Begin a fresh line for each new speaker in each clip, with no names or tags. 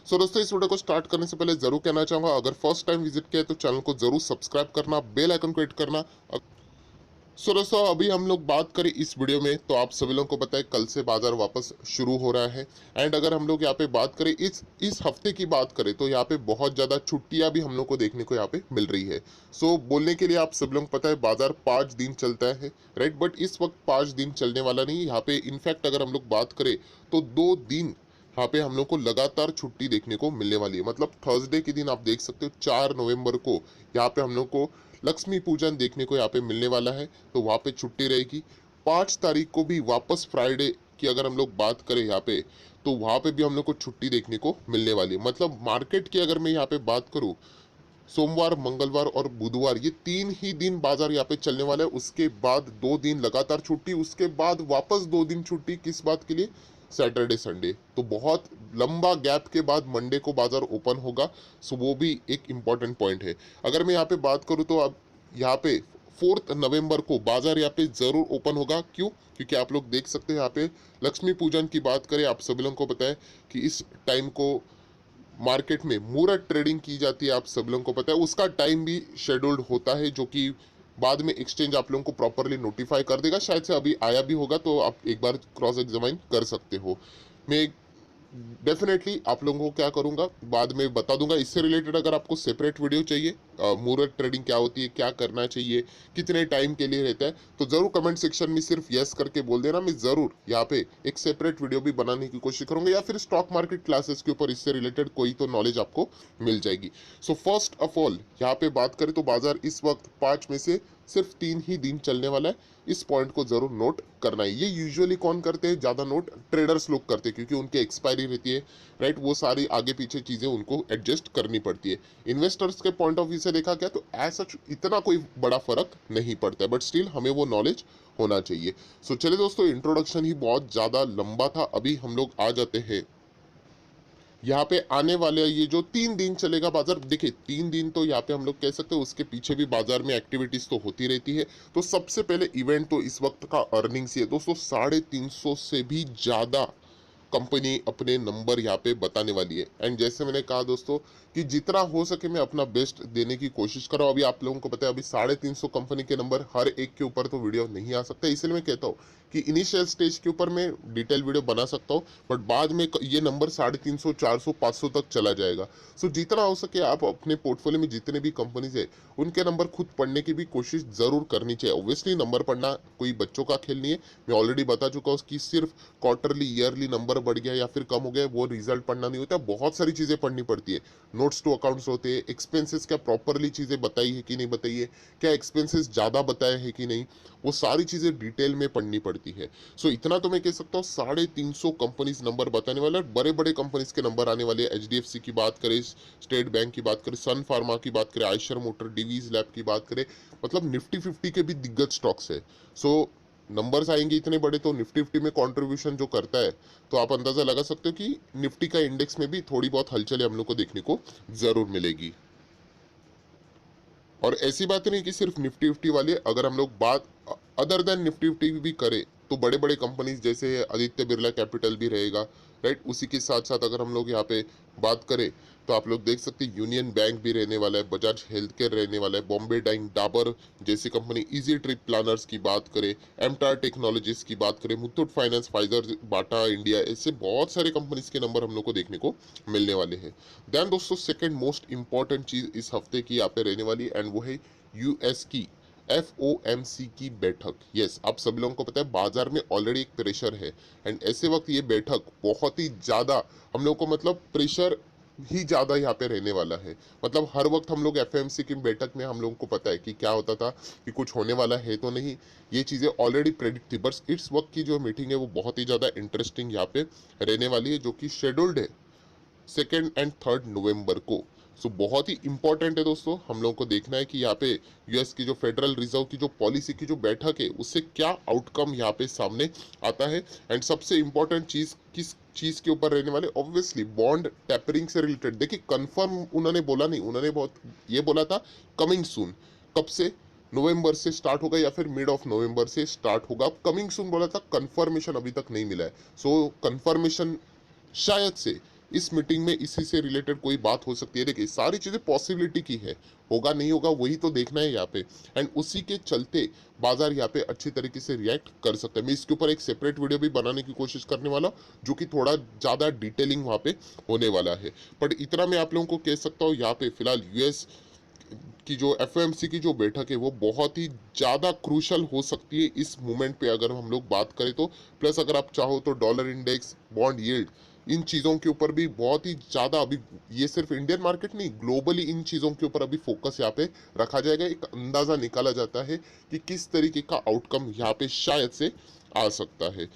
सो दोस्तों, इस वीडियो को स्टार्ट करने से पहले जरूर कहना चाहूंगा, अगर फर्स्ट टाइम विजिट किया है तो चैनल को जरूर सब्सक्राइब करना, बेल आइकन को हिट करना। सो दोस्तों, अभी हम लोग बात करें इस वीडियो में तो आप सभी लोगों को पता है कल से बाजार वापस शुरू हो रहा है। एंड अगर हम लोग यहाँ पे बात करें इस हफ्ते की बात करें तो यहाँ पे बहुत ज़्यादा छुट्टियां भी हम लोग को देखने को यहाँ पे मिल रही है। सो बोलने के लिए आप सभी लोग पता है बाजार 5 दिन चलता है, राइट। बट इस वक्त 5 दिन चलने वाला नहीं, यहाँ पे इनफैक्ट अगर हम लोग बात करें तो 2 दिन यहाँ पे हम लोग को लगातार छुट्टी देखने को मिलने वाली है। मतलब थर्सडे के दिन आप देख सकते हो 4 नवंबर को यहाँ पे हम लोग को लक्ष्मी पूजन देखने को यहाँ पे मिलने वाला है, तो वहाँ पे छुट्टी रहेगी। 5 तारीख को भी वापस फ्राइडे की अगर हम लोग बात करें यहाँ पे, तो वहाँ पे भी हम लोग को छुट्टी देखने को मिलने वाली है। मतलब मार्केट की अगर मैं यहाँ पे बात करूँ, सोमवार, मंगलवार और बुधवार ये 3 ही दिन बाजार यहाँ पे चलने वाला है। उसके बाद 2 दिन लगातार छुट्टी, उसके बाद वापस 2 दिन छुट्टी। किस बात के लिए? Saturday Sunday. तो बहुत लंबा गैप के बाद मंडे को बाजार ओपन होगा। सो वो भी एक इम्पॉर्टेंट पॉइंट है। अगर मैं यहाँ पे बात करूँ तो अब यहाँ पे 4 नवंबर को बाजार यहाँ पे जरूर ओपन होगा। क्यों? क्योंकि आप लोग देख सकते हैं यहाँ पे लक्ष्मी पूजन की बात करें, आप सभी लोगों को पता है कि इस टाइम को मार्केट में मुहूर्त ट्रेडिंग की जाती है। आप सब लोगों को पता है उसका टाइम भी शेड्यूल्ड होता है, जो कि बाद में एक्सचेंज आप लोगों को प्रॉपरली नोटिफाई कर देगा। शायद से अभी आया भी होगा, तो आप एक बार क्रॉस एग्जामाइन कर सकते हो। मैं डेफिनेटली आप लोगों को क्या करूंगा बाद में बता दूंगा। इससे रिलेटेड अगर आपको सेपरेट वीडियो चाहिए, मुहूर्त ट्रेडिंग क्या होती है, क्या करना चाहिए, कितने टाइम के लिए रहता है, तो जरूर कमेंट सेक्शन में सिर्फ यस करके बोल देना। मैं जरूर यहाँ पे एक सेपरेट वीडियो भी बनाने की कोशिश करूंगा, या फिर स्टॉक मार्केट क्लासेस के ऊपर इससे रिलेटेड कोई तो नॉलेज आपको मिल जाएगी। सो फर्स्ट ऑफ ऑल यहाँ पे बात करें तो बाजार इस वक्त 5 में से सिर्फ 3 ही दिन चलने वाला है। इस पॉइंट को जरूर नोट करना है। ये यूजुअली कौन करते हैं? ज्यादा नोट ट्रेडर्स लोग करते हैं, क्योंकि उनकी एक्सपायरी रहती है, राइट। वो सारी आगे पीछे चीजें उनको एडजस्ट करनी पड़ती है। इन्वेस्टर्स के पॉइंट ऑफ व्यू से देखा गया तो ऐसा इतना कोई बड़ा फर्क नहीं पड़ता है, बट स्टिल हमें वो नॉलेज होना चाहिए। सो चलिए दोस्तों, इंट्रोडक्शन ही बहुत ज्यादा लंबा था। अभी हम लोग आ जाते हैं यहाँ पे आने वाले ये जो 3 दिन चलेगा बाजार। देखिए 3 दिन तो यहाँ पे हम लोग कह सकते हैं, उसके पीछे भी बाजार में एक्टिविटीज तो होती रहती है। तो सबसे पहले इवेंट तो इस वक्त का अर्निंग्स ही है दोस्तों। 350 से भी ज्यादा कंपनी अपने नंबर यहाँ पे बताने वाली है। एंड जैसे मैंने कहा दोस्तों कि जितना हो सके मैं अपना बेस्ट देने की कोशिश कर रहा हूँ। अभी आप लोगों को पता है अभी 350 कंपनी के नंबर हर एक के ऊपर तो वीडियो नहीं आ सकता, इसलिए मैं कहता हूँ कि इनिशियल स्टेज के ऊपर मैं डिटेल वीडियो बना सकता हूँ, बट बाद में ये नंबर 350, 400, 500 तक चला जाएगा। सो जितना हो सके आप अपने पोर्टफोलियो में जितने भी कंपनीज है उनके नंबर खुद पढ़ने की भी कोशिश जरूर करनी चाहिए। ऑब्वियसली नंबर पढ़ना कोई बच्चों का खेल नहीं है। मैं ऑलरेडी बता चुका हूँ कि सिर्फ क्वार्टरली ईयरली नंबर बढ़ गया या फिर कम हो गया वो रिजल्ट पढ़ना नहीं होता। बहुत सारी चीजें पढ़नी पड़ती है। नोट्स टू अकाउंट्स होते हैं, एक्सपेंसेस क्या प्रॉपरली चीजें बताई है कि नहीं बताई है, क्या एक्सपेंसेस ज्यादा बताए हैं कि नहीं, वो सारी चीजें डिटेल में पढ़नी पड़ती है। सो इतना तो मैं कह सकता हूँ 350 कंपनीज नंबर बताने वाला है। बड़े बड़े कंपनीज के नंबर आने वाले हैं। HDFC की बात करें, स्टेट बैंक की बात करें, सन फार्मा की बात करें, आयशर मोटर, डिवीज लैब की बात करें, मतलब निफ्टी 50 के भी दिग्गज स्टॉक्स है। सो नंबर्स आएंगे इतने बड़े, तो निफ्टी 50 में कंट्रीब्यूशन जो करता है, तो आप अंदाजा लगा सकते हो कि निफ्टी का इंडेक्स में भी थोड़ी बहुत हलचल हम लोग को देखने को जरूर मिलेगी। और ऐसी बात नहीं कि सिर्फ निफ्टी 50 वाले, अगर हम लोग बात अदर देन निफ्टी 50 भी करें तो बड़े बड़े कंपनीज जैसे आदित्य बिरला कैपिटल भी रहेगा, राइट। उसी के साथ साथ अगर हम लोग यहाँ पे बात करें तो आप लोग देख सकते हैं यूनियन बैंक भी रहने वाला है, बजाज हेल्थ केयर रहने वाला है, बॉम्बे डाइंग, डाबर जैसी कंपनी, इजी ट्रिप प्लानर्स की बात करें, एमटार टेक्नोलॉजीज की बात करें, Muthoot finance, Pfizer, Bata India, ऐसे बहुत सारे कंपनीज के नंबर हम लोग को देखने को मिलने वाले हैं। देन दोस्तों सेकंड मोस्ट इंपॉर्टेंट चीज इस हफ्ते की यहाँ पे रहने वाली है, एंड वो है यूएस की FOMC की बैठक। यस, आप सभी लोगों को पता है बाजार में ऑलरेडी एक प्रेशर है, एंड ऐसे वक्त ये बैठक बहुत ही ज्यादा हम लोग को मतलब प्रेशर ही ज्यादा यहाँ पे रहने वाला है। मतलब हर वक्त हम लोग FOMC की बैठक में हम लोगों को पता है कि क्या होता था कि कुछ होने वाला है तो नहीं, ये चीजें ऑलरेडी प्रेडिक्ट थी। बस इस वक्त की जो मीटिंग है वो बहुत ही ज्यादा इंटरेस्टिंग यहाँ पे रहने वाली है, जो कि शेड्यूल्ड है 2 एंड 3 नवंबर को। सो बहुत ही इंपॉर्टेंट है दोस्तों, हम लोगों को देखना है कि यहाँ पे यूएस की जो फेडरल रिजर्व की जो पॉलिसी की जो बैठक है उससे क्या आउटकम यहाँ पे सामने आता है। एंड सबसे इंपॉर्टेंट चीज किस चीज के ऊपर रहने वाले, ऑब्वियसली बॉन्ड टेपरिंग से रिलेटेड। देखिए कंफर्म उन्होंने बोला नहीं, उन्होंने बहुत ये बोला था कमिंग सून। कब से? नवंबर से स्टार्ट होगा या फिर मिड ऑफ नवंबर से स्टार्ट होगा। कमिंग सून बोला था, कंफर्मेशन अभी तक नहीं मिला है। सो कंफर्मेशन शायद से इस मीटिंग में इसी से रिलेटेड कोई बात हो सकती है। देखिए सारी चीज़ें पॉसिबिलिटी की है, होगा नहीं होगा वही तो देखना है यहाँ पे। एंड उसी के चलते बाजार यहाँ पे अच्छी तरीके से रिएक्ट कर सकता है। मैं इसके ऊपर एक सेपरेट वीडियो भी बनाने की कोशिश करने वाला हूँ, जो कि थोड़ा ज़्यादा डिटेलिंग वहाँ पे होने वाला है। बट इतना मैं आप लोगों को कह सकता हूँ, यहाँ पे फिलहाल यूएस की जो एफओएमसी की जो बैठक है वो बहुत ही ज़्यादा क्रूशल हो सकती है इस मोमेंट पे अगर हम लोग बात करें तो। प्लस अगर आप चाहो तो डॉलर इंडेक्स, बॉन्ड यील्ड, इन चीज़ों के ऊपर भी बहुत ही ज़्यादा अभी, ये सिर्फ इंडियन मार्केट नहीं, ग्लोबली इन चीज़ों के ऊपर अभी फोकस यहाँ पे रखा जाएगा। एक अंदाज़ा निकाला जाता है कि किस तरीके का आउटकम यहाँ पे शायद से आ सकता है।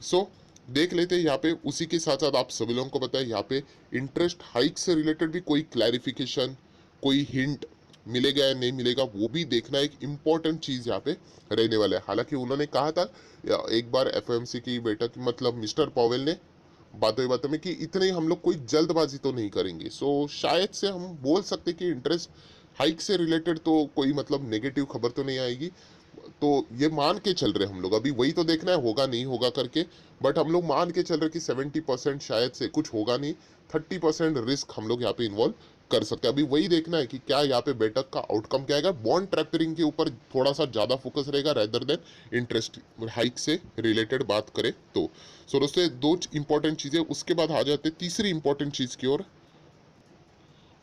सो देख लेते हैं यहाँ पे। उसी के साथ साथ आप सभी लोगों को पता है यहाँ पे इंटरेस्ट हाइक से रिलेटेड भी कोई क्लैरिफिकेशन, कोई हिंट मिलेगा या नहीं मिलेगा, वो भी देखना एक इम्पॉर्टेंट चीज़ यहाँ पे रहने वाला है। हालांकि उन्होंने कहा था एक बार एफओएमसी की बैठक, मतलब मिस्टर पॉवेल ने बातों बातों में कि इतने हम लोग कोई जल्दबाजी तो नहीं करेंगे। सो शायद से हम बोल सकते कि इंटरेस्ट हाइक से रिलेटेड तो कोई मतलब नेगेटिव खबर तो नहीं आएगी। तो ये मान के चल रहे हम लोग, अभी वही तो देखना है होगा नहीं होगा करके। बट हम लोग मान के चल रहे कि 70% शायद से कुछ होगा नहीं, 30% रिस्क हम लोग यहाँ पे इन्वॉल्व कर सकते हैं। अभी वही देखना है कि क्या यहाँ पे बैठक का आउटकम क्या आएगा। बॉन्ड ट्रैक्टरिंग के ऊपर थोड़ा सा ज्यादा फोकस रहेगा रेदर देन इंटरेस्ट हाइक से रिलेटेड बात करें तो। सो दोस्तों दो इंपॉर्टेंट चीजें, उसके बाद आ जाते हैं तीसरी इंपॉर्टेंट चीज की ओर।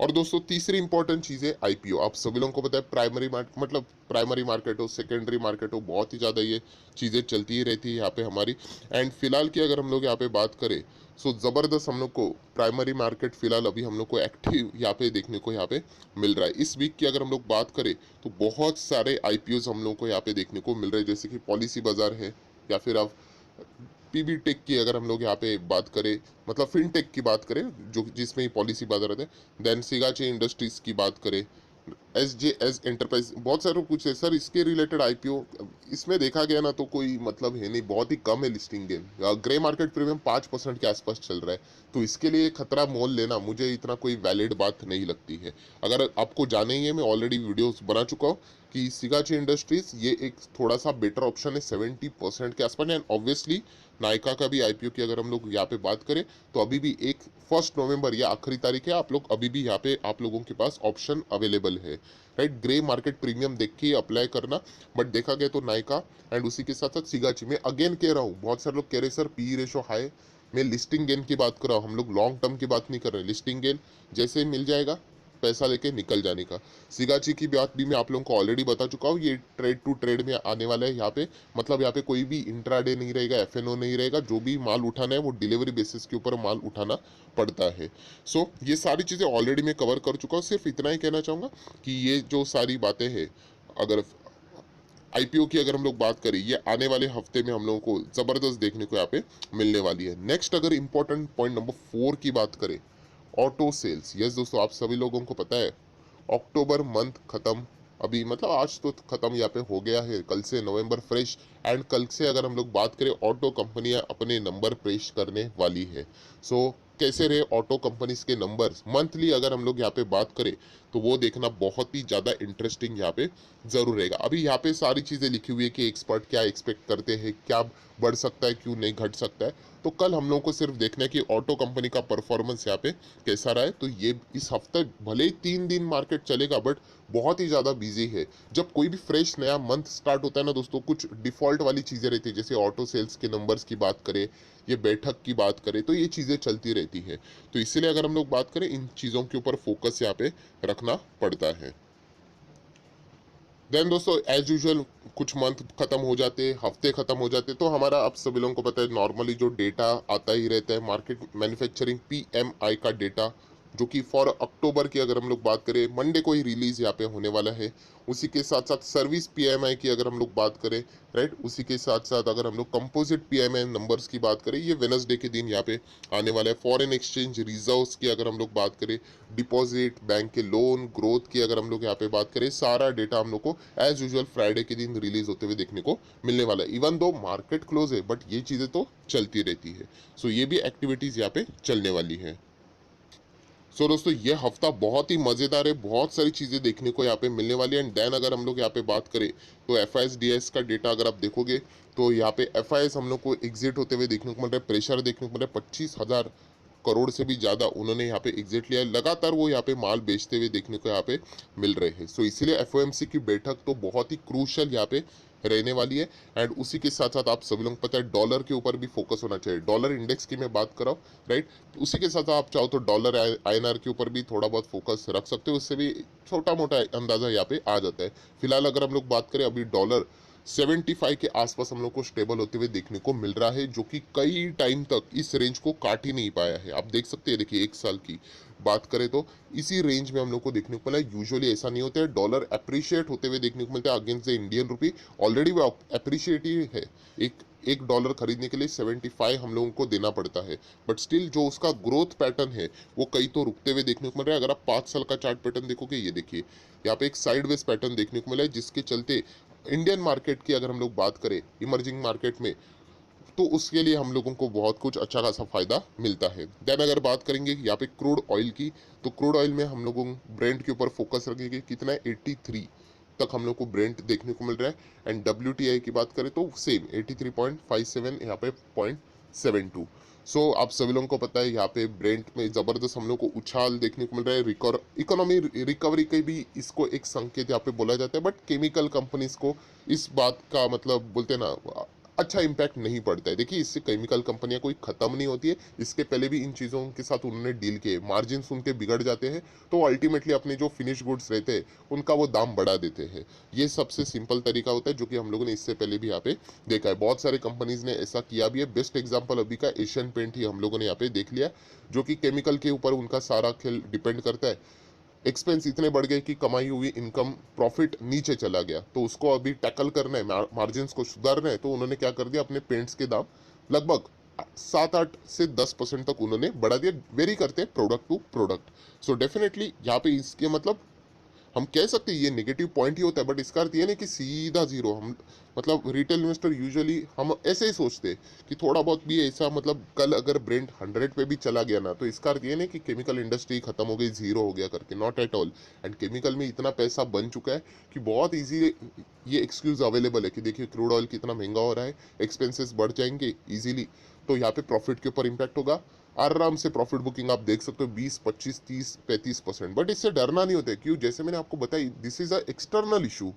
और दोस्तों तीसरी इंपॉर्टेंट चीज है आईपीओ। आप सभी लोगों को पता है प्राइमरी मार्केट, मतलब प्राइमरी मार्केट हो, सेकेंडरी मार्केट हो, बहुत ही ज़्यादा ये चीज़ें चलती ही रहती है यहाँ पे हमारी। एंड फिलहाल की अगर हम लोग यहाँ पे बात करें सो ज़बरदस्त हम लोग को प्राइमरी मार्केट फिलहाल अभी हम लोग को एक्टिव यहाँ पे देखने को यहाँ पे मिल रहा है। इस वीक की अगर हम लोग बात करें तो बहुत सारे आईपीओज हम लोग को यहाँ पे देखने को मिल रहे हैं, जैसे कि पॉलिसी बाजार है, या फिर आप पीबी टेक की अगर हम लोग यहाँ पे बात करें, मतलब फिनटेक की बात करें जो जिसमें ही पॉलिसी बाजार रहते हैं, देन सिगाची इंडस्ट्रीज की बात करें, एस एंटरप्राइज, बहुत सारे कुछ है सर इसके रिलेटेड आईपीओ। इसमें देखा गया ना तो कोई मतलब है नहीं, बहुत ही कम है listing gain. Grey market premium 5% के आसपास चल रहा है, तो इसके लिए खतरा मोल लेना मुझे इतना कोई वैलिड बात नहीं लगती है। अगर आपको जाने ही है, मैं ऑलरेडी वीडियोस बना चुका हूँ कि सिगाची इंडस्ट्रीज ये एक थोड़ा सा बेटर ऑप्शन है 70% के आसपास। एंड ऑब्वियसली नायका का भी आईपीओ की अगर हम लोग यहाँ पे बात करें तो अभी भी एक 1 नवंबर या आखिरी तारीख है, आप लोग अभी भी यहाँ पे आप लोगों के पास ऑप्शन अवेलेबल है, राइट। ग्रे मार्केट प्रीमियम देख के अप्लाई करना। बट देखा गया तो नायका एंड उसी के साथ साथ सिगाची, में अगेन कह रहा हूँ, बहुत सारे लोग कह रहे सर पी रेशो हाई, मैं लिस्टिंग गेन की बात कर रहा हूँ, हम लोग लॉन्ग टर्म की बात नहीं कर रहे। लिस्टिंग गेन जैसे ही मिल जाएगा पैसा लेके निकल जाने का। सिगाची की बात भी मैं आप लोगों को ऑलरेडी बता चुका हूँ, ये ट्रेड टू ट्रेड में आने वाला है यहाँ पे। मतलब यहाँ पे कोई भी इंट्राडे नहीं रहेगा, एफएनओ नहीं रहेगा, जो भी माल उठाना है वो डिलीवरी बेसिस के ऊपर माल उठाना पड़ता है। सो ये सारी चीज़ें ऑलरेडी मैं कवर कर चुका हूँ। सिर्फ इतना ही कहना चाहूँगा कि ये जो सारी बातें हैं, अगर आईपीओ की अगर हम लोग बात करें, ये आने वाले हफ्ते में हम लोगों को जबरदस्त देखने को यहाँ पे मिलने वाली है। नेक्स्ट अगर इंपॉर्टेंट पॉइंट नंबर 4 की बात करें, ऑटो सेल्स। यस दोस्तों, आप सभी लोगों को पता है अक्टूबर मंथ खत्म, अभी मतलब आज तो खत्म यहाँ पे हो गया है, कल से नवंबर फ्रेश। एंड कल से अगर हम लोग बात करें ऑटो कंपनियां अपने नंबर पेश करने वाली है। सो कैसे रहे ऑटो कंपनीज के नंबर्स मंथली अगर हम लोग यहाँ पे बात करें तो वो देखना बहुत ही ज़्यादा इंटरेस्टिंग यहाँ पे जरूर रहेगा। अभी यहाँ पे सारी चीज़ें लिखी हुई है कि एक्सपर्ट क्या एक्सपेक्ट करते हैं, क्या बढ़ सकता है, क्यों नहीं घट सकता है। तो कल हम लोगों को सिर्फ देखना है कि ऑटो कंपनी का परफॉर्मेंस यहाँ पे कैसा रहा है। तो ये इस हफ्ते भले ही 3 दिन मार्केट चलेगा बट बहुत ही ज़्यादा बिजी है। जब कोई भी फ्रेश नया मंथ स्टार्ट होता है ना दोस्तों, कुछ डिफॉल्ट वाली चीज़ें रहती है, जैसे ऑटो सेल्स के नंबर्स की बात करें, ये बैठक की बात करें, तो ये चीज़ें चलती रहती है। तो इसीलिए अगर हम लोग बात करें इन चीज़ों के ऊपर फोकस यहाँ पे रखना पड़ता है। देन दोस्तों एज यूजुअल कुछ मंथ खत्म हो जाते, हफ्ते खत्म हो जाते, तो हमारा आप सभी लोगों को पता है नॉर्मली जो डेटा आता ही रहता है मार्केट मैन्युफैक्चरिंग पीएमआई का डेटा, जो कि फॉर अक्टूबर की अगर हम लोग बात करें मंडे को ही रिलीज यहाँ पे होने वाला है। उसी के साथ साथ सर्विस पीएमआई की अगर हम लोग बात करें, राइट, उसी के साथ साथ अगर हम लोग कंपोजिट पीएमआई नंबर्स की बात करें, ये वेनसडे के दिन यहाँ पे आने वाला है। फॉरेन एक्सचेंज रिजर्व्स की अगर हम लोग बात करें, डिपॉजिट, बैंक के लोन ग्रोथ की अगर हम लोग यहाँ पे बात करें, सारा डेटा हम लोग को एज यूजुअल फ्राइडे के दिन रिलीज होते हुए देखने को मिलने वाला है। इवन दो मार्केट क्लोज है बट ये चीज़ें तो चलती रहती है। सो ये भी एक्टिविटीज़ यहाँ पे चलने वाली है। सो दोस्तों ये हफ्ता बहुत ही मज़ेदार है, बहुत सारी चीज़ें देखने को यहाँ पे मिलने वाली है। एंड देन अगर हम लोग यहाँ पे बात करें तो एफ का डेटा अगर आप देखोगे तो यहाँ पे एफ हम लोग को एग्जिट होते हुए देखने को मिल रहा है, प्रेशर देखने को मिल रहा है 25,000 करोड़ से भी ज़्यादा उन्होंने यहाँ पे एग्जिट लिया है। लगातार वो यहाँ पे माल बेचते हुए देखने को यहाँ पे मिल रहे हैं। सो इसीलिए एफओएमसी की बैठक तो बहुत ही क्रूशल यहाँ पे रहने वाली है। एंड उसी के साथ साथ आप सभी लोगों को पता है डॉलर के ऊपर भी फोकस होना चाहिए। डॉलर इंडेक्स की मैं बात कर रहा हूँ, राइट। उसी के साथ आप चाहो तो डॉलर आईएनआर के ऊपर भी थोड़ा बहुत फोकस रख सकते हो, उससे भी छोटा मोटा अंदाजा यहाँ पे आ जाता है। फिलहाल अगर हम लोग बात करें, अभी डॉलर 75 के आसपास हम लोग को स्टेबल होते हुए देखने को मिल रहा है, जो कि कई टाइम तक इस रेंज को काट ही नहीं पाया है। आप देख सकते हैं, देखिए 1 साल की बात करें तो इसी रेंज में हम लोग को देखने को मिला है। यूजुअली ऐसा नहीं होता है, डॉलर अप्रिशिएट होते हुए देखने को मिलता है against the Indian rupee. Already वो अप्रिशिएट ही है। एक डॉलर खरीदने के लिए 75 हम लोगों को देना पड़ता है, बट स्टिल जो उसका ग्रोथ पैटर्न है वो कई तो रुकते हुए देखने को मिल रहा है। अगर आप 5 साल का चार्ट पैटर्न देखोगे, ये देखिए यहाँ पे एक साइडवेज पैटर्न देखने को मिला है, जिसके चलते इंडियन मार्केट की अगर हम लोग बात करें इमर्जिंग मार्केट में, तो उसके लिए हम लोगों को बहुत कुछ अच्छा खासा फायदा मिलता है। देन अगर बात करेंगे यहाँ पे क्रूड ऑयल की, तो क्रूड ऑयल में हम लोगों ब्रेंट के ऊपर फोकस रखेंगे। कितना है, 83 तक हम लोग को ब्रेंट देखने को मिल रहा है। एंड WTI की बात करें तो सेम 83.57, यहाँ पे 0.72। सो आप सभी लोगों को पता है यहाँ पे ब्रेंट में जबरदस्त हम लोग को उछाल देखने को मिल रहा है। इकोनॉमी रिकवरी के भी इसको एक संकेत यहाँ पे बोला जाता है, बट केमिकल कंपनीज को इस बात का मतलब बोलते हैं ना, अच्छा इम्पैक्ट नहीं पड़ता है। देखिए, इससे केमिकल कंपनियां कोई खत्म नहीं होती है। इसके पहले भी इन चीज़ों के साथ उन्होंने डील किए, मार्जिन उनके बिगड़ जाते हैं, तो अल्टीमेटली अपने जो फिनिश गुड्स रहते हैं उनका वो दाम बढ़ा देते हैं। ये सबसे सिंपल तरीका होता है, जो कि हम लोगों ने इससे पहले भी यहाँ पे देखा है। बहुत सारे कंपनीज ने ऐसा किया भी है। बेस्ट एग्जाम्पल अभी का एशियन पेंट ही हम लोगों ने यहाँ पे देख लिया, जो कि केमिकल के ऊपर उनका सारा खेल डिपेंड करता है। एक्सपेंस इतने बढ़ गए कि कमाई हुई इनकम प्रॉफिट नीचे चला गया, तो उसको अभी टैकल करना है, मार्जिन को सुधारना है। तो उन्होंने क्या कर दिया, अपने पेंट्स के दाम लगभग 7-8 से 10% तक उन्होंने बढ़ा दिया। वेरी करते हैं product to product. So definitely यहाँ पे इसके मतलब हम कह सकते हैं ये नेगेटिव पॉइंट ही होता है, बट इसका अर्थ ये नहीं कि सीधा जीरो। हम मतलब रिटेल इन्वेस्टर यूजुअली हम ऐसे ही सोचते हैं कि थोड़ा बहुत भी ऐसा, मतलब कल अगर ब्रेंट 100 पे भी चला गया ना, तो इसका अर्थ ये नहीं कि केमिकल इंडस्ट्री खत्म हो गई, जीरो हो गया करके, not at all. And chemical में इतना पैसा बन चुका है कि बहुत ईजी ये एक्सक्यूज अवेलेबल है कि देखिए क्रूड ऑयल कितना महंगा हो रहा है, एक्सपेंसेस बढ़ जाएंगे ईजिली, तो यहाँ पे प्रॉफिट के ऊपर इम्पैक्ट होगा। आराम से प्रॉफिट बुकिंग आप देख सकते हो 20, 25, 30, 35%। बट इससे डरना नहीं होता है, क्यों? जैसे मैंने आपको बताई, this is a external issue.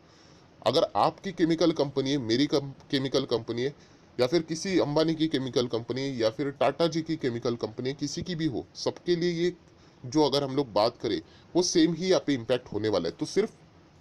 अगर आपकी केमिकल कंपनी है, मेरी केमिकल कंपनी है, या फिर किसी अंबानी की केमिकल कंपनी है, या फिर टाटा जी की केमिकल कंपनी है, किसी की भी हो, सबके लिए ये जो अगर हम लोग बात करें वो सेम ही यहाँ पे इम्पैक्ट होने वाला है। तो सिर्फ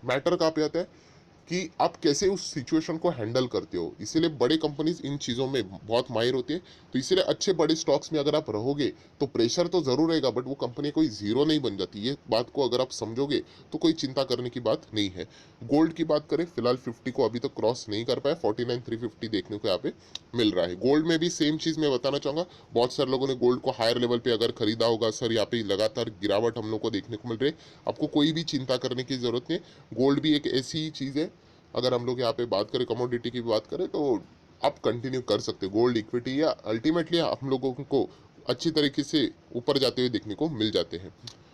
मैटर कहाँ पे आता है कि आप कैसे उस सिचुएशन को हैंडल करते हो। इसीलिए बड़े कंपनीज इन चीज़ों में बहुत माहिर होती है। तो इसीलिए अच्छे बड़े स्टॉक्स में अगर आप रहोगे तो प्रेशर तो ज़रूर रहेगा, बट वो कंपनी कोई जीरो नहीं बन जाती। ये बात को अगर आप समझोगे तो कोई चिंता करने की बात नहीं है। गोल्ड की बात करें, फिलहाल 50 को अभी तक क्रॉस नहीं कर पाया, 49,350 देखने को यहाँ पे मिल रहा है। गोल्ड में भी सेम चीज़ मैं बताना चाहूँगा। बहुत सारे लोगों ने गोल्ड को हायर लेवल पे अगर खरीदा होगा, सर यहाँ पे लगातार गिरावट हम लोग को देखने को मिल रही है। आपको कोई भी चिंता करने की जरूरत नहीं। गोल्ड भी एक ऐसी चीज़ है, अगर हम लोग यहाँ पे बात करें, कमोडिटी की बात करें, तो आप कंटिन्यू कर सकते हो गोल्ड इक्विटी, या अल्टीमेटली हम लोगों को अच्छी तरीके से ऊपर जाते हुए देखने को मिल जाते हैं।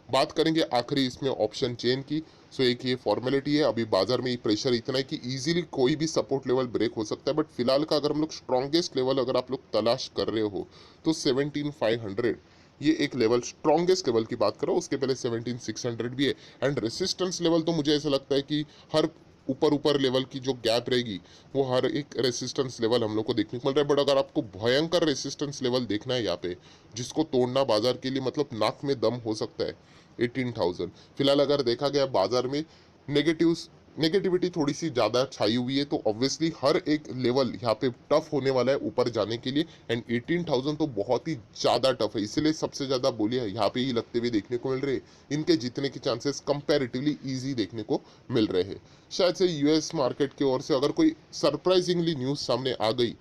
बात करेंगे आखिरी इसमें ऑप्शन चेन की। सो एक ये फॉर्मेलिटी है, अभी बाजार में प्रेशर इतना है कि इजीली कोई भी सपोर्ट लेवल ब्रेक हो सकता है, बट फिलहाल का अगर हम लोग स्ट्रॉन्गेस्ट लेवल अगर आप लोग तलाश कर रहे हो तो 17,500 ये एक लेवल, स्ट्रॉन्गेस्ट लेवल की बात करो। उसके पहले 17,600 भी है। एंड रेसिस्टेंस लेवल तो मुझे ऐसा लगता है कि हर ऊपर ऊपर लेवल की जो गैप रहेगी वो हर एक रेसिस्टेंस लेवल हम लोग को देखने को मिल रहा है। बट अगर आपको भयंकर रेसिस्टेंस लेवल देखना है यहाँ पे, जिसको तोड़ना बाजार के लिए मतलब नाक में दम हो सकता है, 18,000। फिलहाल अगर देखा गया बाजार में नेगेटिविटी थोड़ी सी ज़्यादा छाई हुई है, तो ऑब्वियसली हर एक लेवल यहाँ पे टफ होने वाला है ऊपर जाने के लिए। एंड 18,000 तो बहुत ही ज़्यादा टफ है, इसलिए सबसे ज़्यादा बोलिए यहाँ पे ही लगते हुए देखने को मिल रहे हैं। इनके जीतने के चांसेस कंपैरेटिवली ईजी देखने को मिल रहे हैं। शायद से यूएस मार्केट की ओर से अगर कोई सरप्राइजिंगली न्यूज़ सामने आ गई,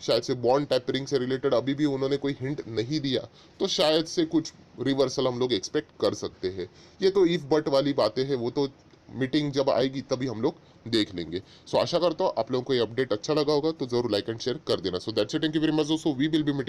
शायद से बॉन्ड टैपरिंग से रिलेटेड अभी भी उन्होंने कोई हिंट नहीं दिया, तो शायद से कुछ रिवर्सल हम लोग एक्सपेक्ट कर सकते हैं। ये तो इफ बट वाली बातें हैं, वो तो मीटिंग जब आएगी तभी हम लोग देख लेंगे। सो आशा करता हूँ आप लोगों को ये अपडेट अच्छा लगा होगा, तो जरूर लाइक एंड शेयर कर देना। So that's it, thank you very much. So we will be meeting